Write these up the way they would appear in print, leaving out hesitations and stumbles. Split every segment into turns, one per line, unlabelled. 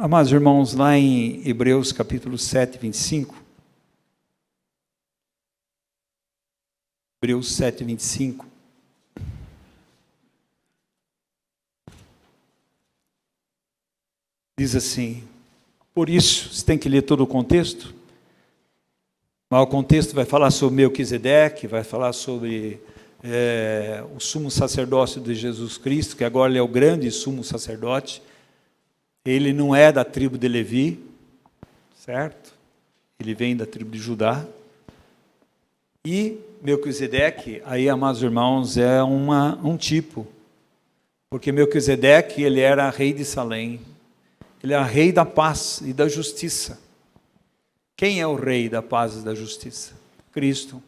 Amados irmãos, lá em Hebreus capítulo 7, 25. Hebreus 7, 25. Diz assim, por isso, você tem que ler todo o contexto, mas o contexto vai falar sobre Melquisedeque, vai falar sobre o sumo sacerdócio de Jesus Cristo, que agora ele é o grande sumo sacerdote. Ele não é da tribo de Levi, certo? Ele vem da tribo de Judá. E Melquisedeque, aí, amados irmãos, é um tipo. Porque Melquisedeque, ele era rei de Salém. Ele era rei da paz e da justiça. Quem é o rei da paz e da justiça? Cristo.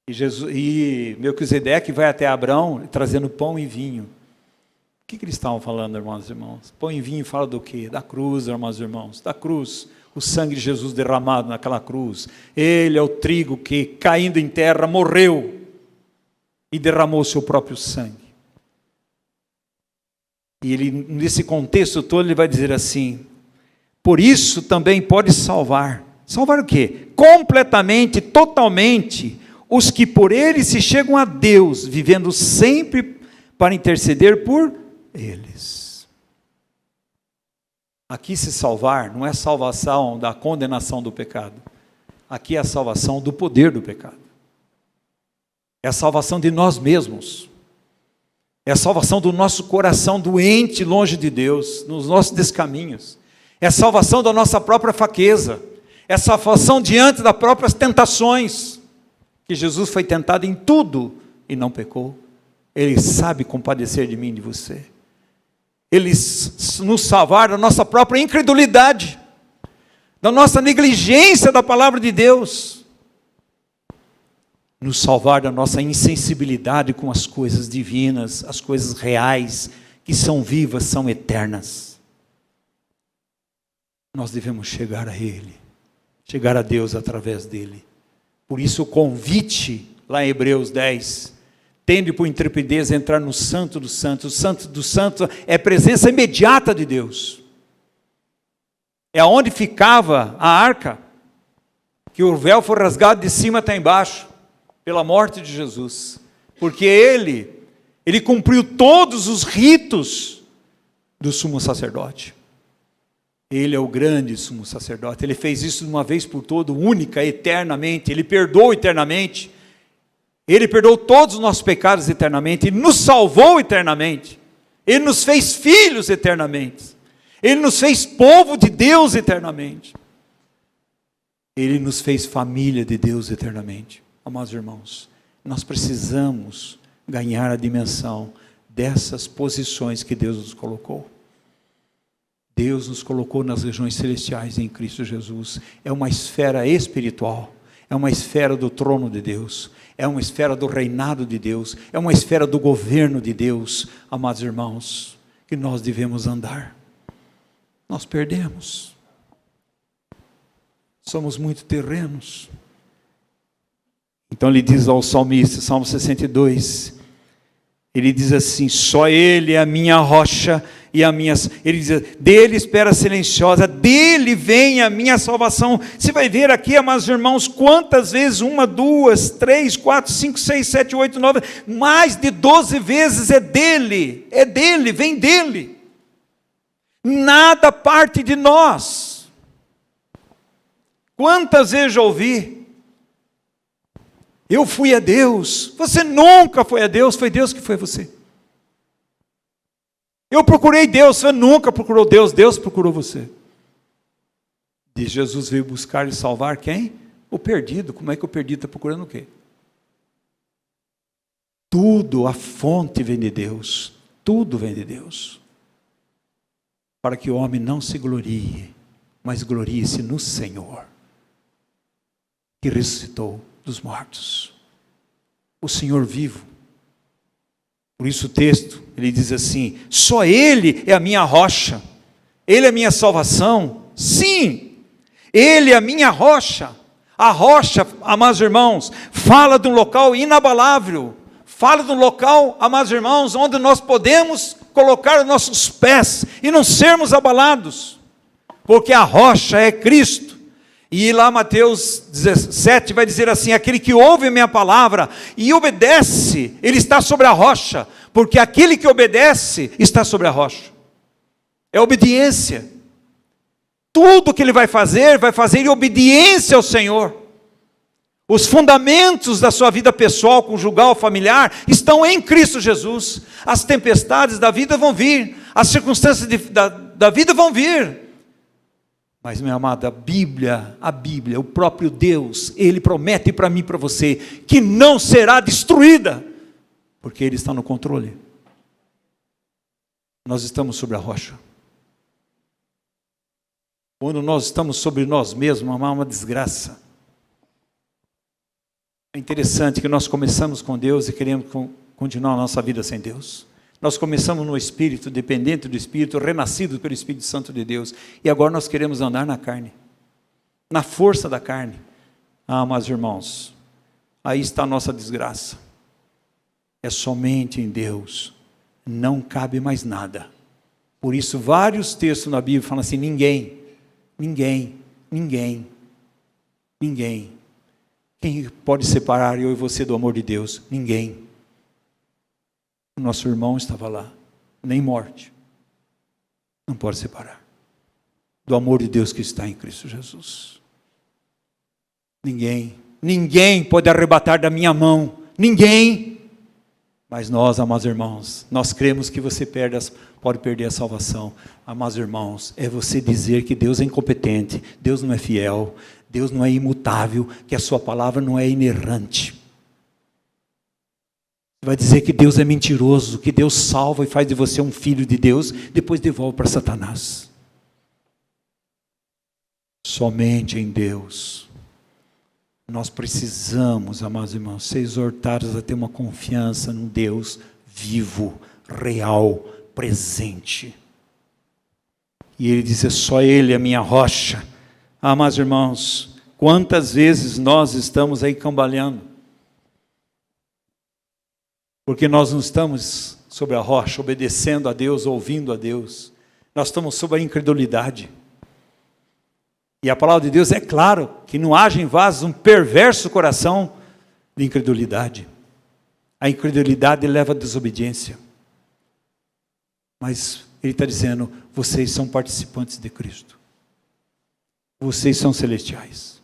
E Melquisedeque vai até Abrão trazendo pão e vinho. O que eles estavam falando, irmãos e irmãos? Pão e vinho fala do quê? Da cruz, irmãos e irmãos. Da cruz. O sangue de Jesus derramado naquela cruz. Ele é o trigo que, caindo em terra, morreu e derramou seu próprio sangue. E ele, nesse contexto todo, ele vai dizer assim, por isso também pode salvar. Salvar o quê? Completamente, totalmente, os que por ele se chegam a Deus, vivendo sempre para interceder por eles. Aqui se salvar não é salvação da condenação do pecado. Aqui é a salvação do poder do pecado. É a salvação de nós mesmos. É a salvação do nosso coração doente longe de Deus, nos nossos descaminhos. É a salvação da nossa própria fraqueza. É a salvação diante das próprias tentações. Que Jesus foi tentado em tudo e não pecou. Ele sabe compadecer de mim e de você. Ele nos salvar da nossa própria incredulidade, da nossa negligência da palavra de Deus, nos salvar da nossa insensibilidade com as coisas divinas, as coisas reais, que são vivas, são eternas. Nós devemos chegar a Ele, chegar a Deus através dEle. Por isso o convite, lá em Hebreus 10, tende por intrepidez entrar no Santo dos Santos. O Santo dos Santos é a presença imediata de Deus. É onde ficava a arca, que o véu foi rasgado de cima até embaixo, pela morte de Jesus. Porque ele cumpriu todos os ritos do sumo sacerdote. Ele é o grande sumo sacerdote. Ele fez isso de uma vez por todas, única, eternamente. Ele perdoou eternamente. Ele perdoou todos os nossos pecados eternamente. Ele nos salvou eternamente. Ele nos fez filhos eternamente. Ele nos fez povo de Deus eternamente. Ele nos fez família de Deus eternamente. Amados irmãos, nós precisamos ganhar a dimensão dessas posições que Deus nos colocou. Deus nos colocou nas regiões celestiais em Cristo Jesus. É uma esfera espiritual. É uma esfera do trono de Deus. É uma esfera do reinado de Deus. É uma esfera do governo de Deus. Amados irmãos, que nós devemos andar. Nós perdemos. Somos muito terrenos. Então ele diz ao salmista, Salmo 62, ele diz assim, só Ele é a minha rocha e a minha... Ele diz, dele espera silenciosa, dele vem a minha salvação. Você vai ver aqui, amados irmãos, quantas vezes, 1, 2, 3, 4, 5, 6, 7, 8, 9, mais de 12 vezes é dele, vem dele. Nada parte de nós. Quantas vezes já ouvi, eu fui a Deus. Você nunca foi a Deus, foi Deus que foi você. Eu procurei Deus, você nunca procurou Deus, Deus procurou você. E Jesus veio buscar e salvar quem? O perdido. Como é que o perdido está procurando o quê? Tudo, a fonte vem de Deus. Tudo vem de Deus. Para que o homem não se glorie, mas glorie-se no Senhor, que ressuscitou dos mortos. O Senhor vivo. Por isso o texto, ele diz assim, só Ele é a minha rocha, Ele é a minha salvação. Sim, Ele é a minha rocha. A rocha, amados irmãos, fala de um local inabalável, fala de um local, amados irmãos, onde nós podemos colocar os nossos pés e não sermos abalados, porque a rocha é Cristo. E lá Mateus 17 vai dizer assim: aquele que ouve a minha palavra e obedece, ele está sobre a rocha, porque aquele que obedece está sobre a rocha. É obediência. Tudo que ele vai fazer em obediência ao Senhor. Os fundamentos da sua vida pessoal, conjugal, familiar, estão em Cristo Jesus. As tempestades da vida vão vir, as circunstâncias da vida vão vir. Mas, meu amado, a Bíblia, o próprio Deus, Ele promete para mim e para você, que não será destruída, porque Ele está no controle. Nós estamos sobre a rocha. Quando nós estamos sobre nós mesmos, é uma desgraça. É interessante que nós começamos com Deus e queremos continuar a nossa vida sem Deus. Nós começamos no Espírito, dependente do Espírito, renascido pelo Espírito Santo de Deus. E agora nós queremos andar na carne, na força da carne. Mas irmãos, aí está a nossa desgraça. É somente em Deus, não cabe mais nada. Por isso vários textos na Bíblia falam assim: ninguém. Quem pode separar eu e você do amor de Deus? Ninguém. O nosso irmão estava lá, nem morte não pode separar do amor de Deus que está em Cristo Jesus. Ninguém pode arrebatar da minha mão, ninguém. Mas nós, amados irmãos, nós cremos que você pode perder a salvação. Amados irmãos, é você dizer que Deus é incompetente, Deus não é fiel, Deus não é imutável, que a sua palavra não é inerrante. Vai dizer que Deus é mentiroso, que Deus salva e faz de você um filho de Deus, depois devolve para Satanás. Somente em Deus. Nós precisamos, amados irmãos, ser exortados a ter uma confiança num Deus vivo, real, presente. E Ele diz: é só Ele a minha rocha. Amados irmãos, quantas vezes nós estamos aí cambaleando, porque nós não estamos sobre a rocha, obedecendo a Deus, ouvindo a Deus. Nós estamos sobre a incredulidade. E a palavra de Deus é claro, que não haja em vós um perverso coração de incredulidade. A incredulidade leva à desobediência. Mas Ele está dizendo: vocês são participantes de Cristo. Vocês são celestiais.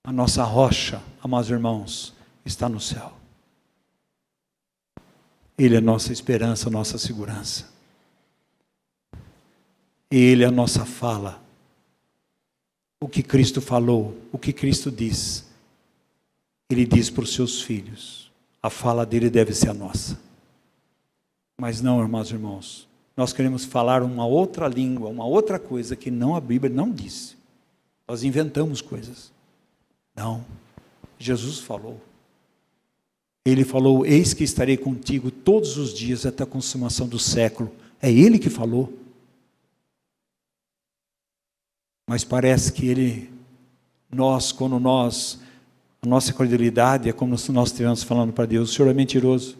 A nossa rocha, amados irmãos, está no céu. Ele é a nossa esperança, a nossa segurança. Ele é a nossa fala. O que Cristo falou, o que Cristo diz, Ele diz para os seus filhos. A fala dele deve ser a nossa. Mas não, irmãos, nós queremos falar uma outra língua, uma outra coisa que não a Bíblia não disse. Nós inventamos coisas. Não, Jesus falou. Ele falou: eis que estarei contigo todos os dias até a consumação do século. É Ele que falou. Mas parece que a nossa credibilidade é como se nós estivéssemos falando para Deus: o Senhor é mentiroso.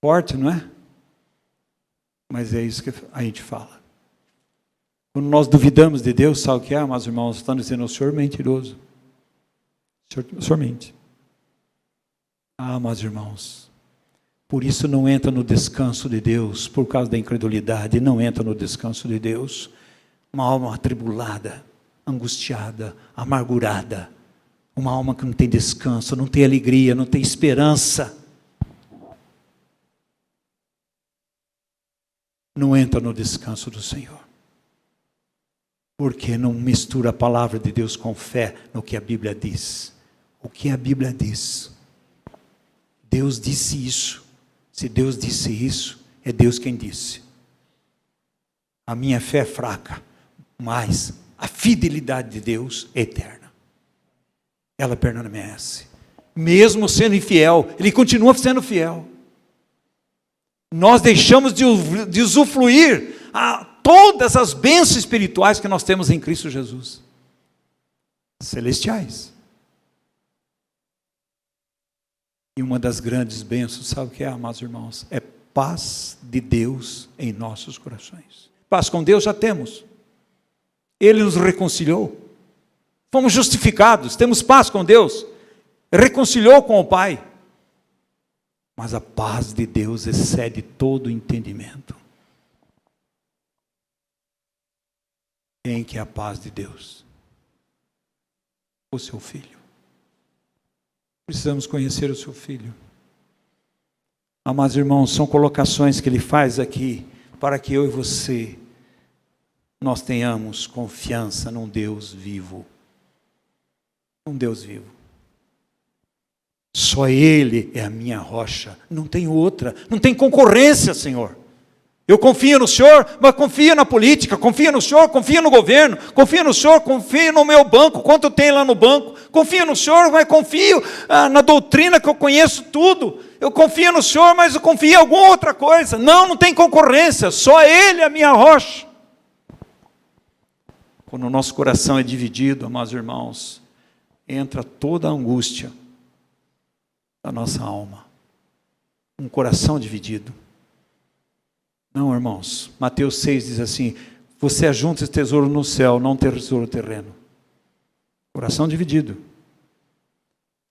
Forte, não é? Mas é isso que a gente fala. Quando nós duvidamos de Deus, sabe o que é, meus irmãos? Estão dizendo: o Senhor é mentiroso. O Senhor mente. Meus irmãos, por isso não entra no descanso de Deus, por causa da incredulidade, não entra no descanso de Deus. Uma alma atribulada, angustiada, amargurada, uma alma que não tem descanso, não tem alegria, não tem esperança, não entra no descanso do Senhor. Porque não mistura a palavra de Deus com fé no que a Bíblia diz. O que a Bíblia diz? Deus disse isso. Se Deus disse isso, é Deus quem disse. A minha fé é fraca, mas a fidelidade de Deus é eterna. Ela permanece. Mesmo sendo infiel, Ele continua sendo fiel. Nós deixamos de usufruir todas as bênçãos espirituais que nós temos em Cristo Jesus. Celestiais. E uma das grandes bênçãos, sabe o que é, amados irmãos? É paz de Deus em nossos corações. Paz com Deus já temos. Ele nos reconciliou. Fomos justificados, temos paz com Deus. Reconciliou com o Pai. Mas a paz de Deus excede todo entendimento. Quem que é a paz de Deus? O seu Filho. Precisamos conhecer o seu Filho. Amados irmãos, são colocações que ele faz aqui para que eu e você nós tenhamos confiança num Deus vivo. Um Deus vivo. Só Ele é a minha rocha, não tem outra, não tem concorrência, Senhor. Eu confio no Senhor, mas confio na política, confio no Senhor, confio no governo, confio no Senhor, confio no meu banco, quanto tem lá no banco, confio no Senhor, mas confio na doutrina que eu conheço tudo. Eu confio no Senhor, mas eu confio em alguma outra coisa. Não tem concorrência, só Ele é a minha rocha. Quando o nosso coração é dividido, amados irmãos, entra toda a angústia da nossa alma. Um coração dividido. Não, irmãos. Mateus 6 diz assim: você ajunta esse tesouro no céu, não tesouro terreno. Coração dividido.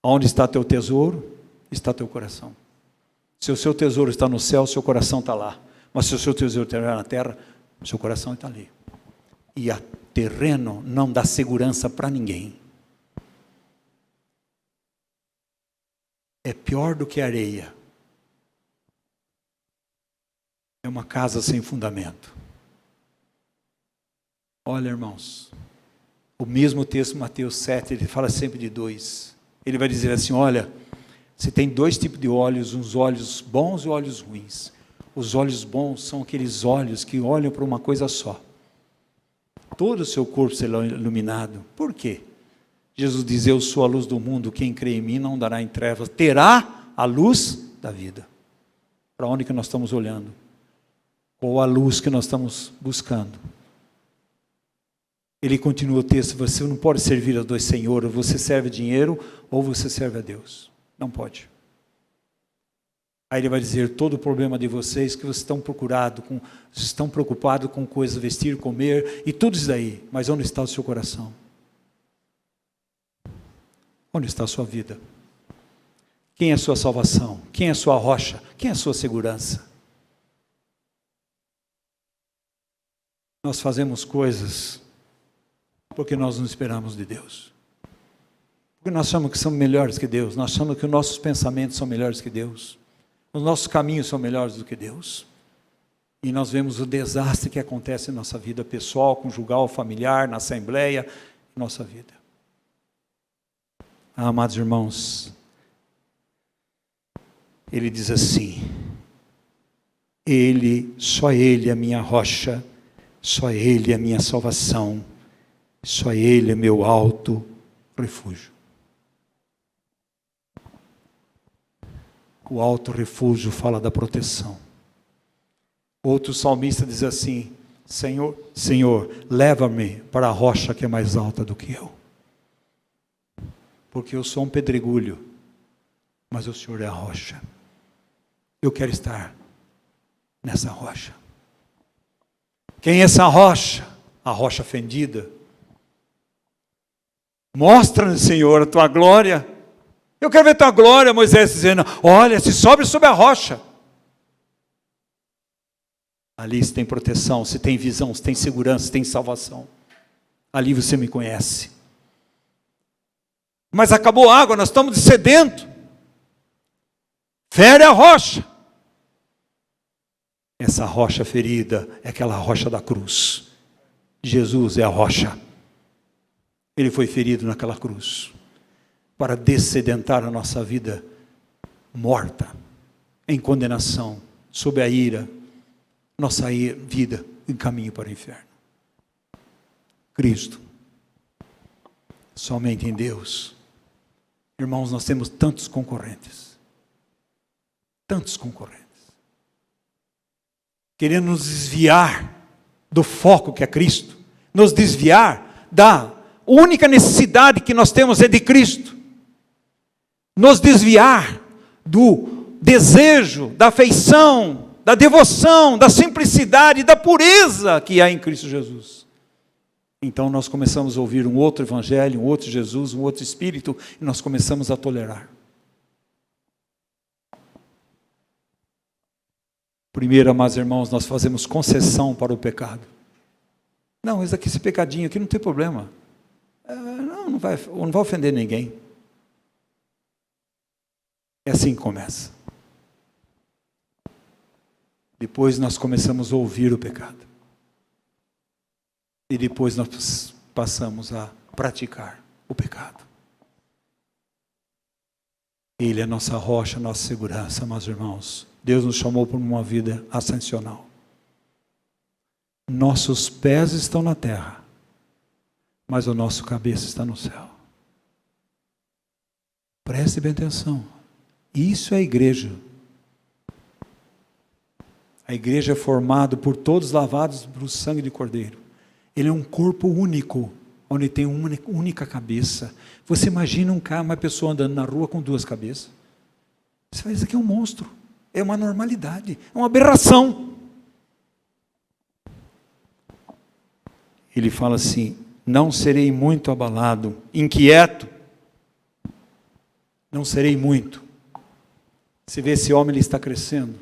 Onde está teu tesouro, está teu coração. Se o seu tesouro está no céu, seu coração está lá. Mas se o seu tesouro estiver na terra, seu coração está ali. E a terreno não dá segurança para ninguém. É pior do que areia. É uma casa sem fundamento. Olha, irmãos, o mesmo texto, Mateus 7, ele fala sempre de dois. Ele vai dizer assim, olha, você tem dois tipos de olhos, uns olhos bons e olhos ruins. Os olhos bons são aqueles olhos que olham para uma coisa só. Todo o seu corpo será iluminado. Por quê? Jesus diz, eu sou a luz do mundo, quem crê em mim não andará em trevas, terá a luz da vida. Para onde que nós estamos olhando? Qual a luz que nós estamos buscando? Ele continua o texto, você não pode servir a dois senhores, você serve dinheiro ou você serve a Deus. Não pode. Aí ele vai dizer, todo o problema de vocês, que vocês estão preocupados com coisas, vestir, comer, e tudo isso daí, mas onde está o seu coração? Onde está a sua vida? Quem é a sua salvação? Quem é a sua rocha? Quem é a sua segurança? Nós fazemos coisas porque nós não esperamos de Deus. Porque nós achamos que somos melhores que Deus. Nós achamos que os nossos pensamentos são melhores que Deus. Os nossos caminhos são melhores do que Deus. E nós vemos o desastre que acontece em nossa vida pessoal, conjugal, familiar, na assembleia, em nossa vida. Amados irmãos, ele diz assim, só Ele é a minha rocha, só Ele é a minha salvação, só Ele é meu alto refúgio. O alto refúgio fala da proteção. Outro salmista diz assim, Senhor, leva-me para a rocha que é mais alta do que eu. Porque eu sou um pedregulho, mas o Senhor é a rocha. Eu quero estar nessa rocha. Quem é essa rocha? A rocha fendida. Mostra-nos, Senhor, a tua glória. Eu quero ver tua glória, Moisés dizendo, olha, se sobe sobre a rocha. Ali se tem proteção, se tem visão, se tem segurança, se tem salvação. Ali você me conhece. Mas acabou a água, nós estamos sedento. Fere a rocha. Essa rocha ferida é aquela rocha da cruz. Jesus é a rocha. Ele foi ferido naquela cruz para dessedentar a nossa vida morta, em condenação, sob a ira, nossa vida em caminho para o inferno. Cristo, somente em Deus. Irmãos, nós temos tantos concorrentes, querendo nos desviar do foco que é Cristo, nos desviar da única necessidade que nós temos é de Cristo, nos desviar do desejo, da afeição, da devoção, da simplicidade, da pureza que há em Cristo Jesus. Então nós começamos a ouvir um outro evangelho, um outro Jesus, um outro Espírito, e nós começamos a tolerar. Primeiro, amados irmãos, nós fazemos concessão para o pecado. Não, esse pecadinho aqui não tem problema. Não vai ofender ninguém. É assim que começa. Depois nós começamos a ouvir o pecado. E depois nós passamos a praticar o pecado. Ele é a nossa rocha, a nossa segurança, meus irmãos. Deus nos chamou para uma vida ascensional. Nossos pés estão na terra, mas o nosso cabeça está no céu. Preste bem atenção. Isso é a igreja. A igreja é formada por todos lavados pelo sangue de Cordeiro. Ele é um corpo único, onde tem uma única cabeça. Você imagina uma pessoa andando na rua com duas cabeças? Você fala, isso aqui é um monstro. É uma normalidade, é uma aberração. Ele fala assim, não serei muito abalado, inquieto. Não serei muito. Você vê esse homem, ele está crescendo.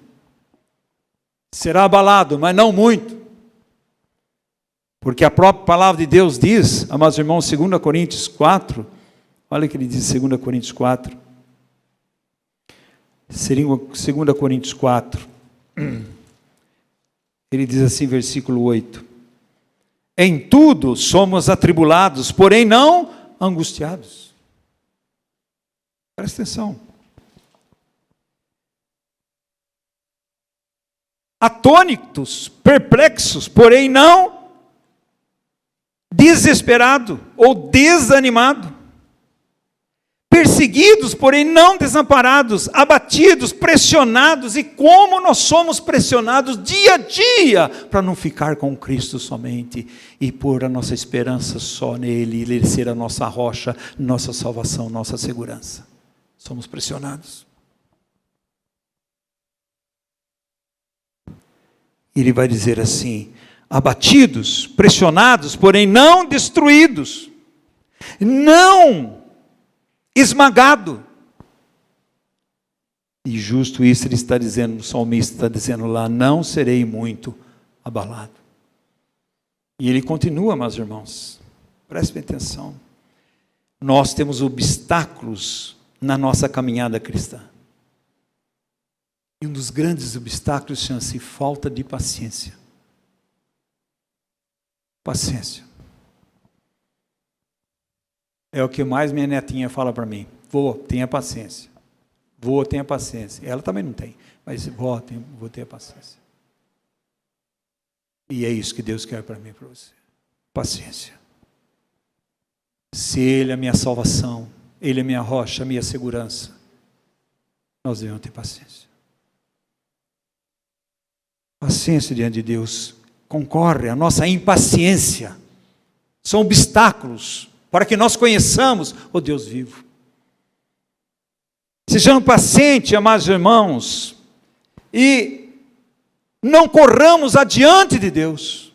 Será abalado, mas não muito. Porque a própria palavra de Deus diz, amados irmãos, 2 Coríntios 4, olha o que ele diz em 2 Coríntios 4. 2 Coríntios 4, ele diz assim, versículo 8: em tudo somos atribulados, porém não angustiados. Presta atenção. Atônitos, perplexos, porém não desesperado ou desanimado. Perseguidos, porém não desamparados, abatidos, pressionados, e como nós somos pressionados dia a dia, para não ficar com Cristo somente, e pôr a nossa esperança só nele, ele ser a nossa rocha, nossa salvação, nossa segurança. Somos pressionados. Ele vai dizer assim, abatidos, pressionados, porém não destruídos, não esmagado. E justo isso ele está dizendo, o salmista está dizendo lá, não serei muito abalado. E ele continua, meus irmãos, prestem atenção. Nós temos obstáculos na nossa caminhada cristã. E um dos grandes obstáculos chama-se falta de paciência. Paciência. É o que mais minha netinha fala para mim. Vô, tenha paciência. Vô, tenha paciência. Ela também não tem. Mas vou ter paciência. E é isso que Deus quer para mim e para você. Paciência. Se Ele é a minha salvação, Ele é a minha rocha, a minha segurança, nós devemos ter paciência. Paciência diante de Deus concorre a nossa impaciência. São obstáculos para que nós conheçamos o Deus vivo. Sejamos pacientes, amados irmãos, e não corramos adiante de Deus.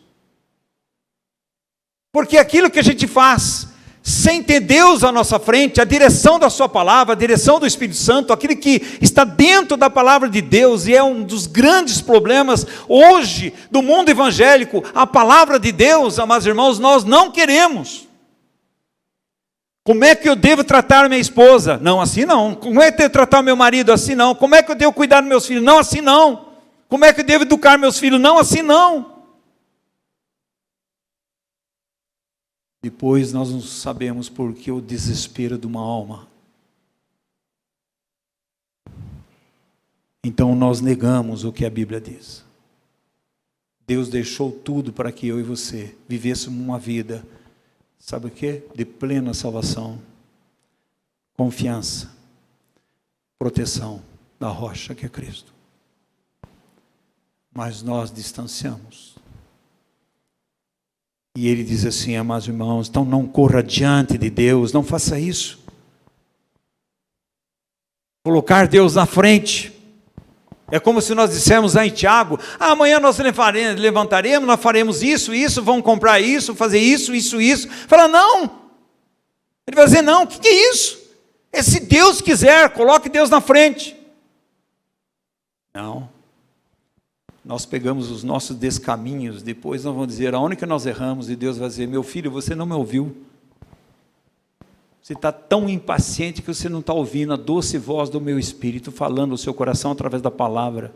Porque aquilo que a gente faz, sem ter Deus à nossa frente, a direção da sua palavra, a direção do Espírito Santo, aquilo que está dentro da palavra de Deus, e é um dos grandes problemas hoje do mundo evangélico, a palavra de Deus, amados irmãos, nós não queremos. Como é que eu devo tratar minha esposa? Não, assim não. Como é que eu devo tratar meu marido? Assim não. Como é que eu devo cuidar dos meus filhos? Não, assim não. Como é que eu devo educar meus filhos? Não, assim não. Depois nós não sabemos por que o desespero de uma alma. Então nós negamos o que a Bíblia diz. Deus deixou tudo para que eu e você vivêssemos uma vida, sabe o quê? De plena salvação, confiança, proteção da rocha que é Cristo. Mas nós distanciamos. E ele diz assim, amados irmãos, então não corra diante de Deus, não faça isso. Colocar Deus na frente. É como se nós dissemos aí, Tiago, amanhã nós levantaremos, nós faremos isso, vamos comprar isso, fazer isso. Fala, não. Ele vai dizer, não, o que é isso? É se Deus quiser, coloque Deus na frente. Não. Nós pegamos os nossos descaminhos, depois nós vamos dizer aonde que nós erramos, e Deus vai dizer, meu filho, você não me ouviu. Você está tão impaciente que você não está ouvindo a doce voz do meu Espírito falando no seu coração através da palavra.